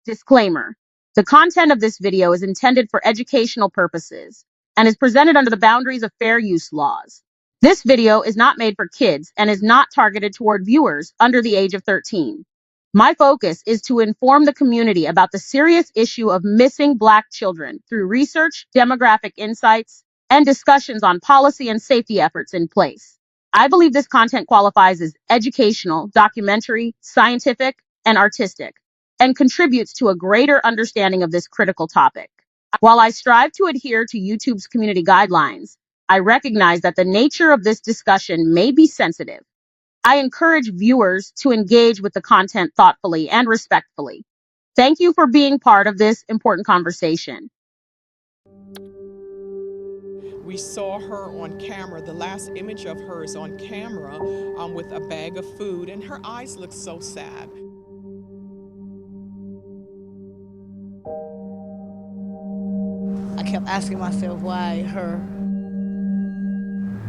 Disclaimer. The content of this video is intended for educational purposes and is presented under the boundaries of fair use laws. This video is not made for kids and is not targeted toward viewers under the age of 13. My focus is to inform the community about the serious issue of missing Black children through research, demographic insights, and discussions on policy and safety efforts in place. I believe this content qualifies as educational, documentary, scientific, and artistic, and contributes to a greater understanding of this critical topic. While I strive to adhere to YouTube's community guidelines, I recognize that the nature of this discussion may be sensitive. I encourage viewers to engage with the content thoughtfully and respectfully. Thank you for being part of this important conversation. We saw her on camera. The last image of her is on camera with a bag of food, and her eyes look so sad. I kept asking myself why her?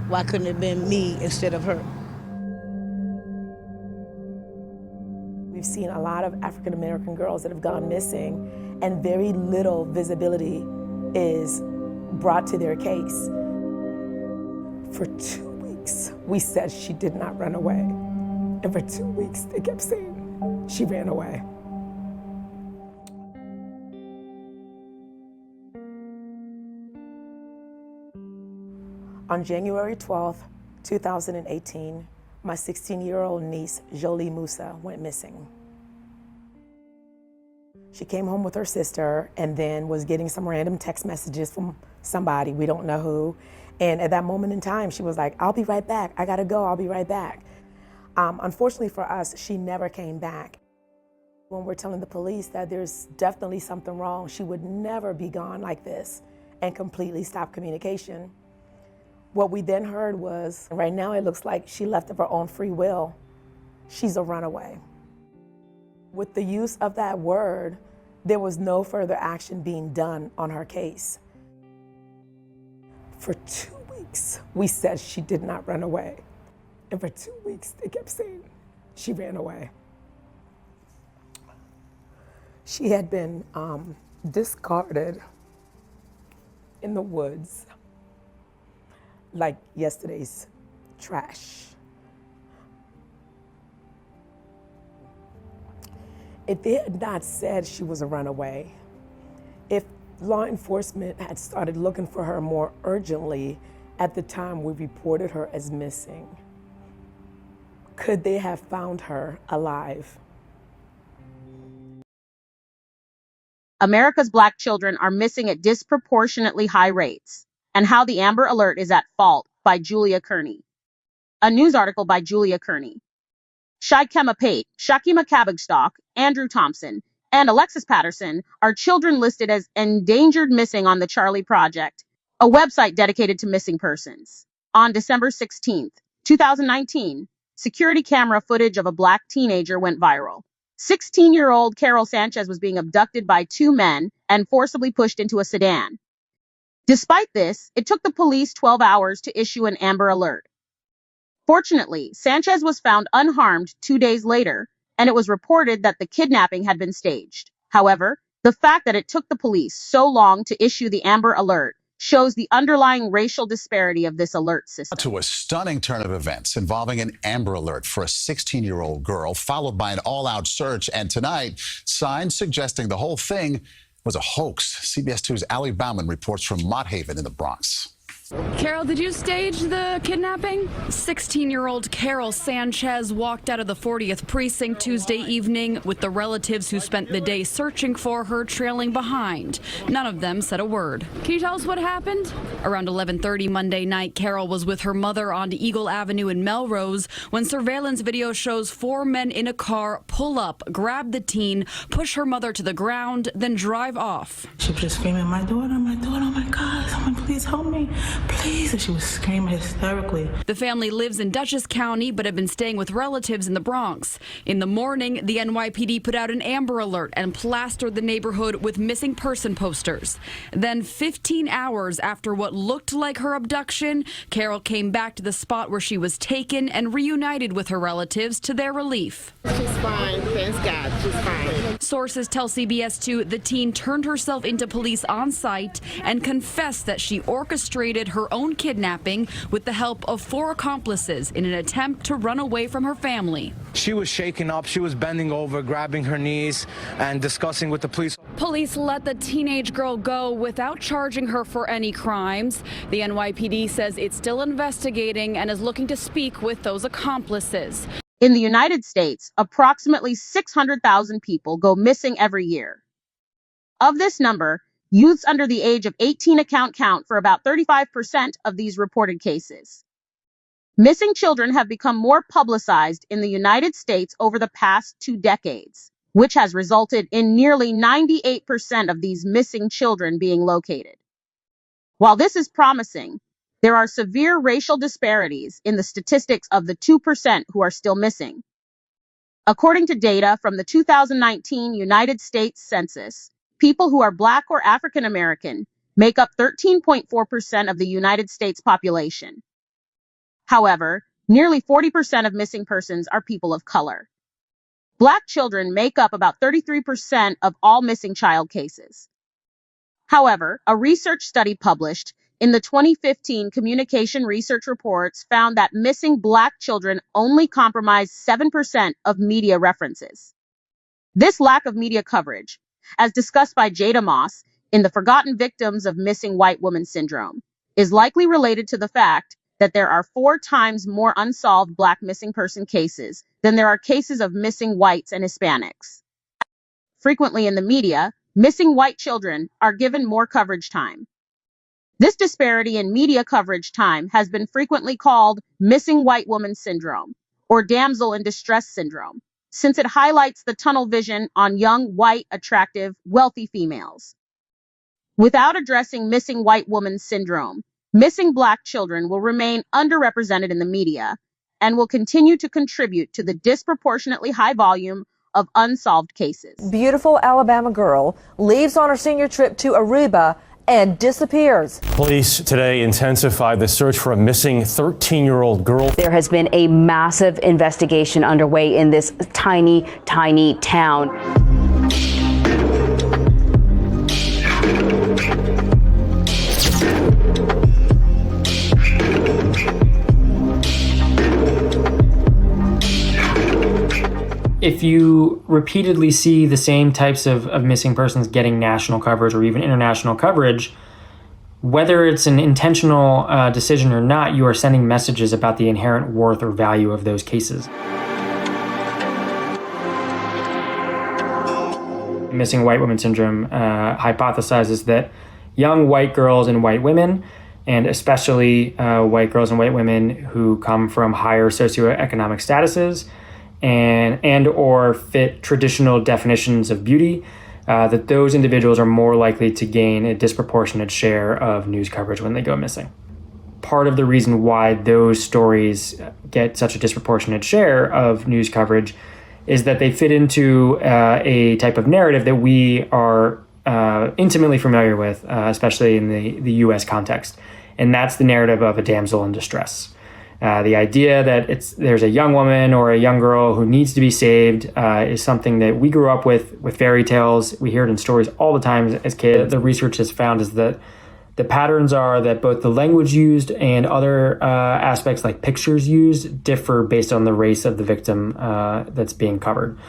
Why couldn't it have been me instead of her? We've seen a lot of African American girls that have gone missing, and very little visibility is brought to their case. For 2 weeks, we said she did not run away. And for 2 weeks, they kept saying she ran away. On January 12th, 2018, my 16-year-old niece, Jholie Moussa, went missing. She came home with her sister and then was getting some random text messages from somebody, we don't know who. And at that moment in time, she was like, I'll be right back. I gotta go, I'll be right back. Unfortunately for us, she never came back. When we're telling the police that there's definitely something wrong, she would never be gone like this and completely stop communication. What we then heard was, right now it looks like she left of her own free will. She's a runaway. With the use of that word, there was no further action being done on her case. For 2 weeks, we said she did not run away. And for 2 weeks, they kept saying she ran away. She had been discarded in the woods like yesterday's trash. If they had not said she was a runaway, if law enforcement had started looking for her more urgently at the time we reported her as missing, could they have found her alive? America's Black children are missing at disproportionately high rates, and how the Amber Alert is at fault, by Julia Kearney. A news article by Julia Kearney. Shikema Pate, Shakima Cabagstock, Andrew Thompson, and Alexis Patterson are children listed as endangered missing on the Charley Project, a website dedicated to missing persons. On December 16th, 2019, security camera footage of a Black teenager went viral. 16-year-old Carol Sanchez was being abducted by two men and forcibly pushed into a sedan. Despite this, it took the police 12 hours to issue an Amber Alert. Fortunately, Sanchez was found unharmed 2 days later, and it was reported that the kidnapping had been staged. However, the fact that it took the police so long to issue the Amber Alert shows the underlying racial disparity of this alert system. To a stunning turn of events involving an Amber Alert for a 16-year-old girl, followed by an all-out search, and tonight, signs suggesting the whole thing was a hoax. CBS 2's Allie Bauman reports from Mott Haven in the Bronx. Carol, did you stage the kidnapping? 16-year-old Carol Sanchez walked out of the 40th precinct Tuesday evening with the relatives who spent the day searching for her trailing behind. None of them said a word. Can you tell us what happened? Around 11:30 Monday night, Carol was with her mother on Eagle Avenue in Melrose when surveillance video shows four men in a car pull up, grab the teen, push her mother to the ground, then drive off. She was just screaming, my daughter, oh my God, someone please help me. please. And she was screaming hysterically. The family lives in Dutchess County but have been staying with relatives in the Bronx. In the morning, the NYPD put out an Amber Alert and plastered the neighborhood with missing person posters. Then 15 hours after what looked like her abduction, Carol came back to the spot where she was taken and reunited with her relatives to their relief. She's fine, thanks God, she's fine. Sources tell CBS 2 the teen turned herself into police on site and confessed that she orchestrated her own kidnapping with the help of 4 accomplices in an attempt to run away from her family. She was shaken up, she was bending over, grabbing her knees and discussing with the police. Police let the teenage girl go without charging her for any crimes. The NYPD says it's still investigating and is looking to speak with those accomplices. In the United States, approximately 600,000 people go missing every year. Of this number, youths under the age of 18 count for about 35% of these reported cases. Missing children have become more publicized in the United States over the past 2 decades, which has resulted in nearly 98% of these missing children being located. While this is promising, there are severe racial disparities in the statistics of the 2% who are still missing. According to data from the 2019 United States Census, people who are Black or African American make up 13.4% of the United States population. However, nearly 40% of missing persons are people of color. Black children make up about 33% of all missing child cases. However, a research study published in the 2015 Communication Research Reports found that missing Black children only comprise 7% of media references. This lack of media coverage, as discussed by Jholie Moussa in The Forgotten Victims of Missing White Woman Syndrome, is likely related to the fact that there are 4 times more unsolved Black missing person cases than there are cases of missing whites and Hispanics. Frequently in the media, missing white children are given more coverage time. This disparity in media coverage time has been frequently called missing white woman syndrome or damsel in distress syndrome, since it highlights the tunnel vision on young, white, attractive, wealthy females. Without addressing missing white woman syndrome, missing Black children will remain underrepresented in the media and will continue to contribute to the disproportionately high volume of unsolved cases. Beautiful Alabama girl leaves on her senior trip to Aruba and disappears. Police today intensified the search for a missing 13-year-old girl. There has been a massive investigation underway in this tiny town. If you repeatedly see the same types of missing persons getting national coverage or even international coverage, whether it's an intentional decision or not, you are sending messages about the inherent worth or value of those cases. Missing white woman syndrome hypothesizes that young white girls and white women, and especially white girls and white women who come from higher socioeconomic statuses, and or fit traditional definitions of beauty, that those individuals are more likely to gain a disproportionate share of news coverage when they go missing. Part of the reason why those stories get such a disproportionate share of news coverage is that they fit into a type of narrative that we are intimately familiar with, especially in the U.S. context, and that's the narrative of a damsel in distress. The idea that there's a young woman or a young girl who needs to be saved is something that we grew up with fairy tales. We hear it in stories all the time as kids. The research has found is that the patterns are that both the language used and other aspects like pictures used differ based on the race of the victim that's being covered.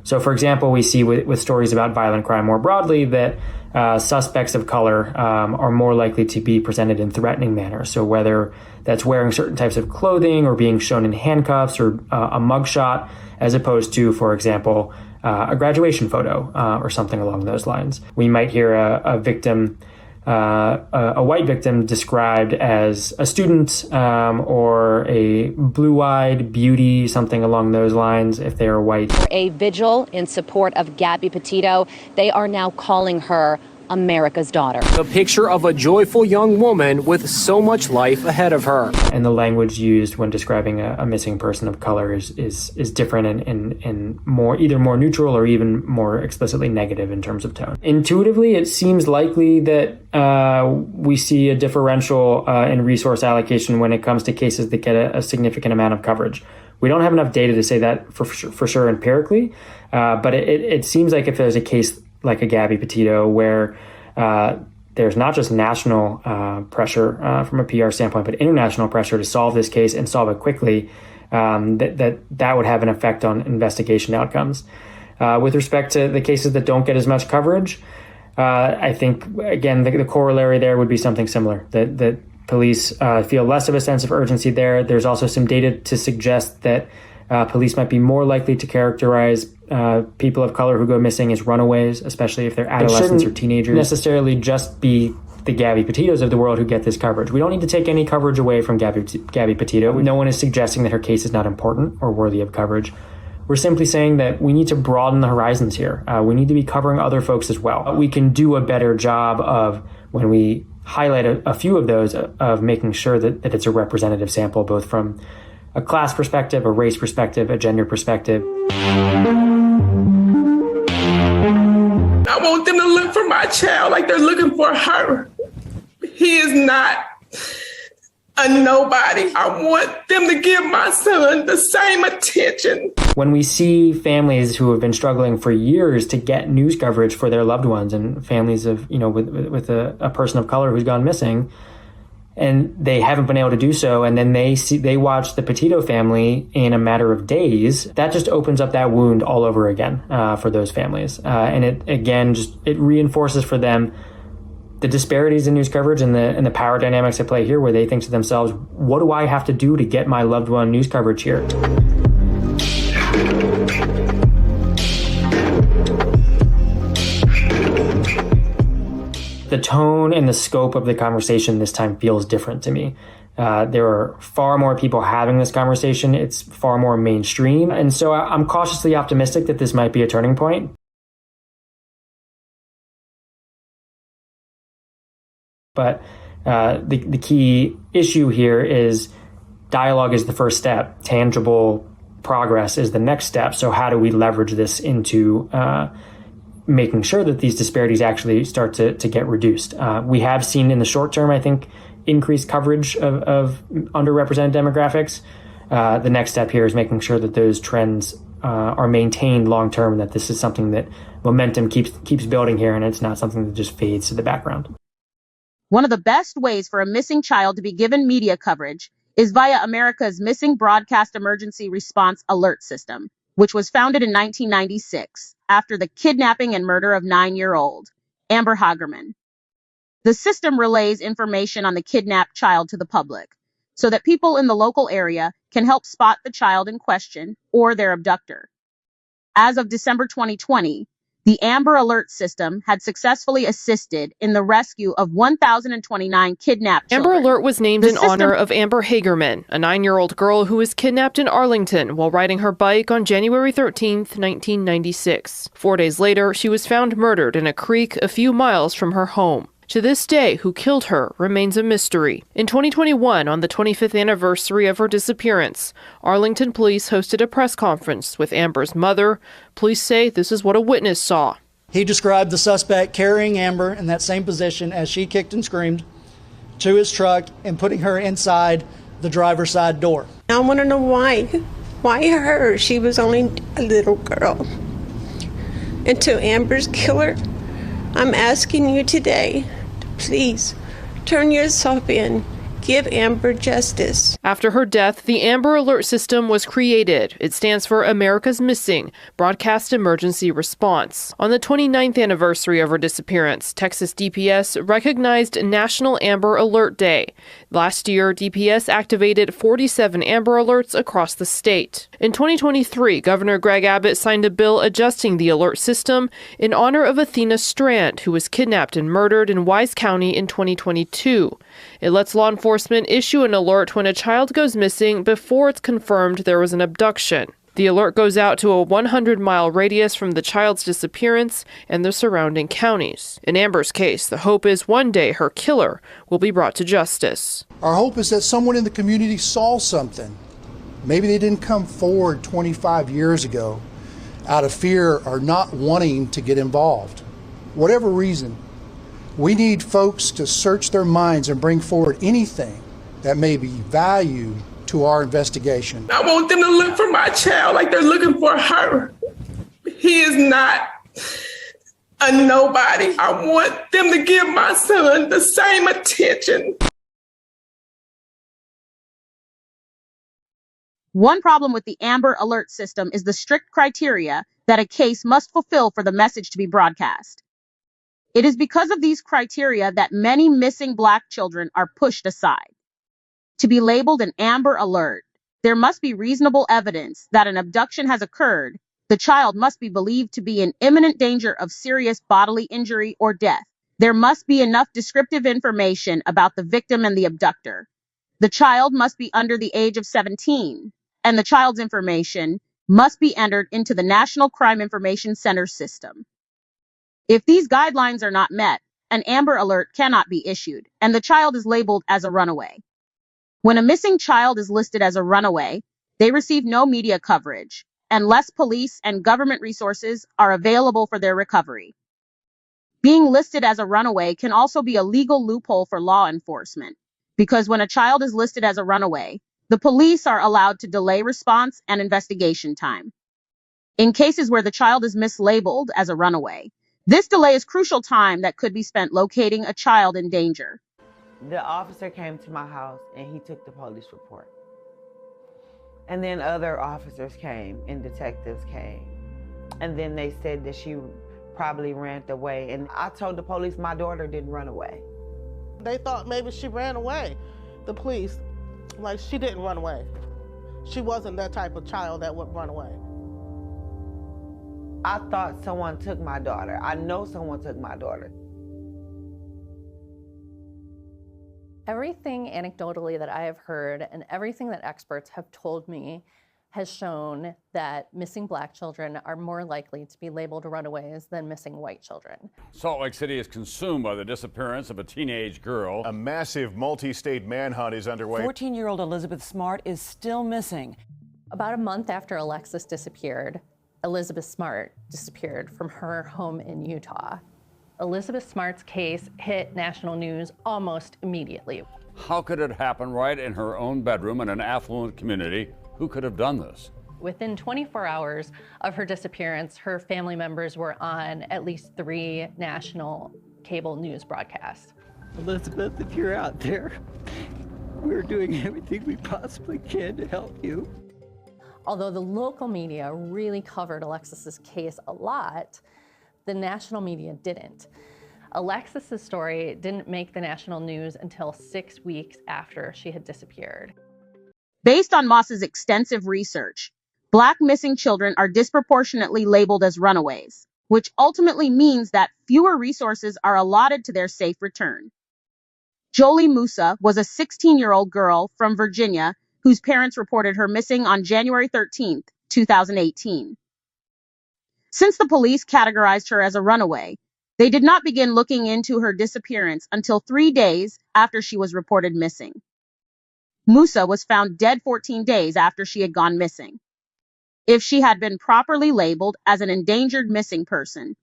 So, for example, we see with stories about violent crime more broadly that suspects of color are more likely to be presented in threatening manner. So whether that's wearing certain types of clothing or being shown in handcuffs or a mugshot, as opposed to, for example, a graduation photo or something along those lines. We might hear a victim, a white victim described as a student or a blue-eyed beauty, something along those lines, if they are white. A vigil in support of Gabby Petito. They are now calling her America's daughter. The picture of a joyful young woman with so much life ahead of her. And the language used when describing a missing person of color is different and either more neutral or even more explicitly negative in terms of tone. Intuitively, it seems likely that we see a differential in resource allocation when it comes to cases that get a significant amount of coverage. We don't have enough data to say that for sure empirically, but it seems like if there's a case like a Gabby Petito where there's not just national pressure from a PR standpoint, but international pressure to solve this case and solve it quickly, that would have an effect on investigation outcomes. With respect to the cases that don't get as much coverage, I think, again, the corollary there would be something similar, that police feel less of a sense of urgency there. There's also some data to suggest that police might be more likely to characterize people of color who go missing as runaways, especially if they're adolescents or teenagers. Necessarily just be the Gabby Petitos of the world who get this coverage. We don't need to take any coverage away from Gabby Petito. No one is suggesting that her case is not important or worthy of coverage. We're simply saying that we need to broaden the horizons here. We need to be covering other folks as well. We can do a better job of, when we highlight a few of those, of making sure that it's a representative sample, both from a class perspective, a race perspective, a gender perspective. I want them to look for my child like they're looking for her. He is not a nobody. I want them to give my son the same attention. When we see families who have been struggling for years to get news coverage for their loved ones, and families of, with a person of color who's gone missing, and they haven't been able to do so, and then they watch the Petito family in a matter of days, that just opens up that wound all over again for those families. And it reinforces for them the disparities in news coverage and the power dynamics at play here, where they think to themselves, what do I have to do to get my loved one news coverage here? The tone and the scope of the conversation this time feels different to me. There are far more people having this conversation. It's far more mainstream. And so I'm cautiously optimistic that this might be a turning point. But the key issue here is dialogue is the first step. Tangible progress is the next step. So how do we leverage this into making sure that these disparities actually start to get reduced? We have seen in the short term, I think, increased coverage of underrepresented demographics. The next step here is making sure that those trends are maintained long term, and that this is something that momentum keeps building here, and it's not something that just fades to the background. One of the best ways for a missing child to be given media coverage is via America's Missing Broadcast Emergency Response Alert System, which was founded in 1996 after the kidnapping and murder of 9-year-old Amber Hagerman. The system relays information on the kidnapped child to the public so that people in the local area can help spot the child in question or their abductor. As of December 2020, the Amber Alert system had successfully assisted in the rescue of 1,029 kidnapped children. Amber Alert was named in honor of Amber Hagerman, a 9-year-old girl who was kidnapped in Arlington while riding her bike on January 13, 1996. 4 days later, she was found murdered in a creek a few miles from her home. To this day, who killed her remains a mystery. In 2021, on the 25th anniversary of her disappearance, Arlington police hosted a press conference with Amber's mother. Police say this is what a witness saw. He described the suspect carrying Amber in that same position as she kicked and screamed to his truck and putting her inside the driver's side door. I want to know why. Why her? She was only a little girl. And to Amber's killer, I'm asking you today, please turn yourself in. Give Amber justice. After her death, the Amber Alert system was created. It stands for America's Missing Broadcast Emergency Response. On the 29th anniversary of her disappearance, Texas DPS recognized National Amber Alert Day. Last year, DPS activated 47 Amber Alerts across the state. In 2023, Governor Greg Abbott signed a bill adjusting the alert system in honor of Athena Strand, who was kidnapped and murdered in Wise County in 2022. It lets law enforcement issue an alert when a child goes missing before it's confirmed there was an abduction. The alert goes out to a 100-mile radius from the child's disappearance and the surrounding counties. In Amber's case, the hope is one day her killer will be brought to justice. Our hope is that someone in the community saw something. Maybe they didn't come forward 25 years ago out of fear or not wanting to get involved. Whatever reason, we need folks to search their minds and bring forward anything that may be value to our investigation. I want them to look for my child like they're looking for her. He is not a nobody. I want them to give my son the same attention. One problem with the Amber Alert system is the strict criteria that a case must fulfill for the message to be broadcast. It is because of these criteria that many missing Black children are pushed aside. To be labeled an Amber Alert, there must be reasonable evidence that an abduction has occurred. The child must be believed to be in imminent danger of serious bodily injury or death. There must be enough descriptive information about the victim and the abductor. The child must be under the age of 17, and the child's information must be entered into the National Crime Information Center system. If these guidelines are not met, an Amber Alert cannot be issued, and the child is labeled as a runaway. When a missing child is listed as a runaway, they receive no media coverage, and less police and government resources are available for their recovery. Being listed as a runaway can also be a legal loophole for law enforcement, because when a child is listed as a runaway, the police are allowed to delay response and investigation time. In cases where the child is mislabeled as a runaway, this delay is crucial time that could be spent locating a child in danger. The officer came to my house and he took the police report. And then other officers came and detectives came. And then they said that she probably ran away. And I told the police my daughter didn't run away. They thought maybe she ran away. The police, like, she didn't run away. She wasn't that type of child that would run away. I thought someone took my daughter. I know someone took my daughter. Everything anecdotally that I have heard and everything that experts have told me has shown that missing Black children are more likely to be labeled runaways than missing white children. Salt Lake City is consumed by the disappearance of a teenage girl. A massive multi-state manhunt is underway. 14-year-old Elizabeth Smart is still missing. About a month after Alexis disappeared, Elizabeth Smart disappeared from her home in Utah. Elizabeth Smart's case hit national news almost immediately. How could it happen right in her own bedroom in an affluent community? Who could have done this? Within 24 hours of her disappearance, her family members were on at least 3 national cable news broadcasts. Elizabeth, if you're out there, we're doing everything we possibly can to help you. Although the local media really covered Alexis's case a lot, the national media didn't. Alexis's story didn't make the national news until 6 weeks after she had disappeared. Based on Moss's extensive research, Black missing children are disproportionately labeled as runaways, which ultimately means that fewer resources are allotted to their safe return. Jholie Moussa was a 16-year-old girl from Virginia whose parents reported her missing on January 13, 2018. Since the police categorized her as a runaway, they did not begin looking into her disappearance until 3 days after she was reported missing. Moussa was found dead 14 days after she had gone missing. If she had been properly labeled as an endangered missing person,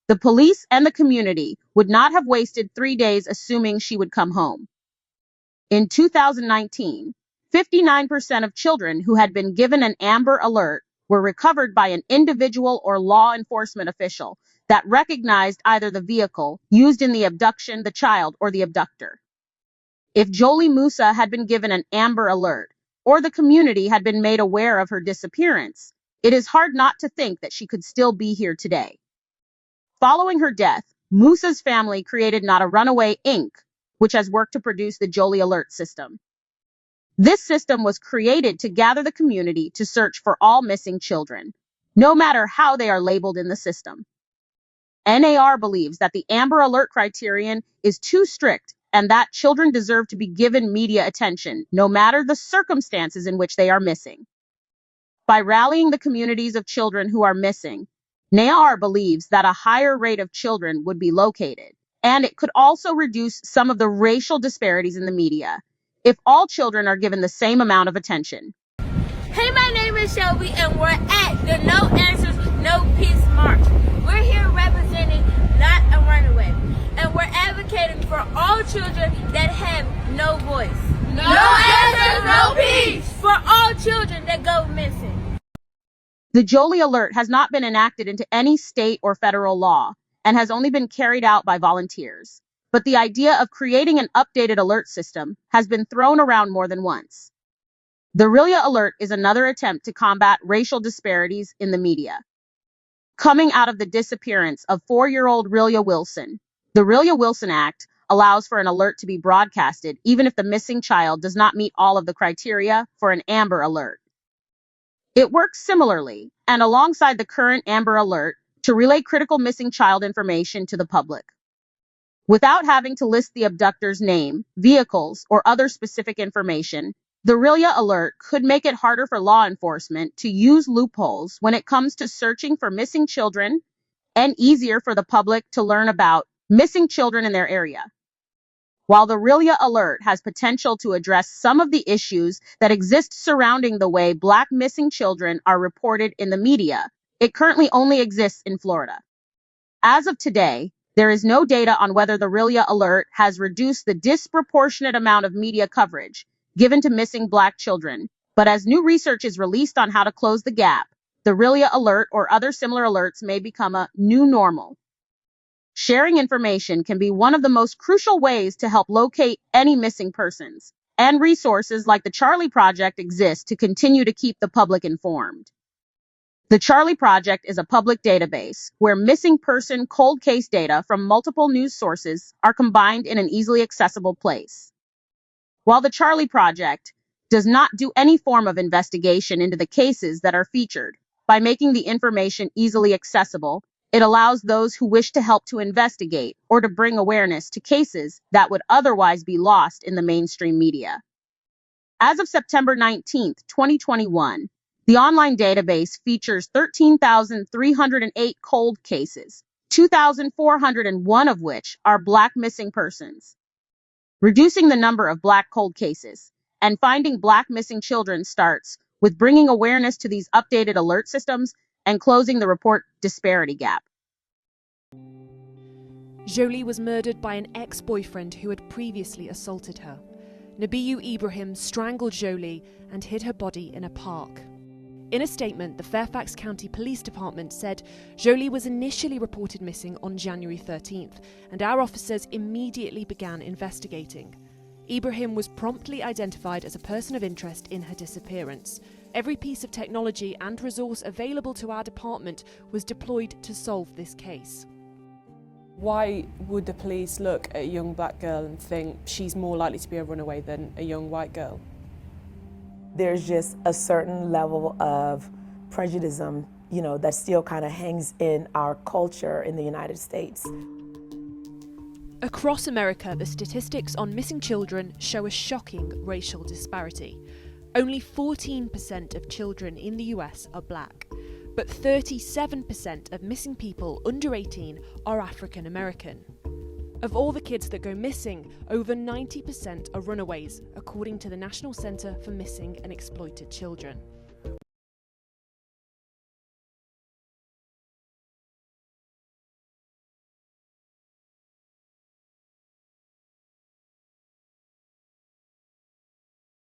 the police and the community would not have wasted 3 days assuming she would come home. In 2019, 59% of children who had been given an Amber Alert were recovered by an individual or law enforcement official that recognized either the vehicle used in the abduction, the child, or the abductor. If Jholie Moussa had been given an Amber Alert, or the community had been made aware of her disappearance, it is hard not to think that she could still be here today. Following her death, Moussa's family created Not a Runaway, Inc., which has worked to produce the Jholie Alert system. This system was created to gather the community to search for all missing children, no matter how they are labeled in the system. NAR believes that the Amber Alert criterion is too strict and that children deserve to be given media attention, no matter the circumstances in which they are missing. By rallying the communities of children who are missing, NAR believes that a higher rate of children would be located, and it could also reduce some of the racial disparities in the media if all children are given the same amount of attention. Hey, my name is Shelby, and we're at the No Answers, No Peace March. We're here representing Not a Runaway, and we're advocating for all children that have no voice. No answers, no peace! For all children that go missing. The Jholie Alert has not been enacted into any state or federal law and has only been carried out by volunteers. But the idea of creating an updated alert system has been thrown around more than once. The Rilya Alert is another attempt to combat racial disparities in the media. Coming out of the disappearance of 4-year-old Rilya Wilson, the Rilya Wilson Act allows for an alert to be broadcasted even if the missing child does not meet all of the criteria for an Amber Alert. It works similarly, and alongside the current Amber Alert, to relay critical missing child information to the public. Without having to list the abductor's name, vehicles, or other specific information, the Rilya Alert could make it harder for law enforcement to use loopholes when it comes to searching for missing children, and easier for the public to learn about missing children in their area. While the Rilya Alert has potential to address some of the issues that exist surrounding the way Black missing children are reported in the media, it currently only exists in Florida. As of today, there is no data on whether the Rilya Alert has reduced the disproportionate amount of media coverage given to missing Black children, but as new research is released on how to close the gap, the Rilya Alert or other similar alerts may become a new normal. Sharing information can be one of the most crucial ways to help locate any missing persons, and resources like the Charley Project exist to continue to keep the public informed. The Charley Project is a public database where missing person cold case data from multiple news sources are combined in an easily accessible place. While the Charley Project does not do any form of investigation into the cases that are featured, by making the information easily accessible, it allows those who wish to help to investigate or to bring awareness to cases that would otherwise be lost in the mainstream media. As of September 19, 2021, the online database features 13,308 cold cases, 2,401 of which are Black missing persons. Reducing the number of Black cold cases and finding Black missing children starts with bringing awareness to these updated alert systems and closing the report disparity gap. Jholie was murdered by an ex-boyfriend who had previously assaulted her. Nabiyu Ibrahim strangled Jholie and hid her body in a park. In a statement, the Fairfax County Police Department said Jholie was initially reported missing on January 13th, and our officers immediately began investigating. Ibrahim was promptly identified as a person of interest in her disappearance. Every piece of technology and resource available to our department was deployed to solve this case. Why would the police look at a young Black girl and think she's more likely to be a runaway than a young white girl? There's just a certain level of prejudice, that still kind of hangs in our culture in the United States. Across America, the statistics on missing children show a shocking racial disparity. Only 14% of children in the US are Black, but 37% of missing people under 18 are African American. Of all the kids that go missing, over 90% are runaways, according to the National Center for Missing and Exploited Children.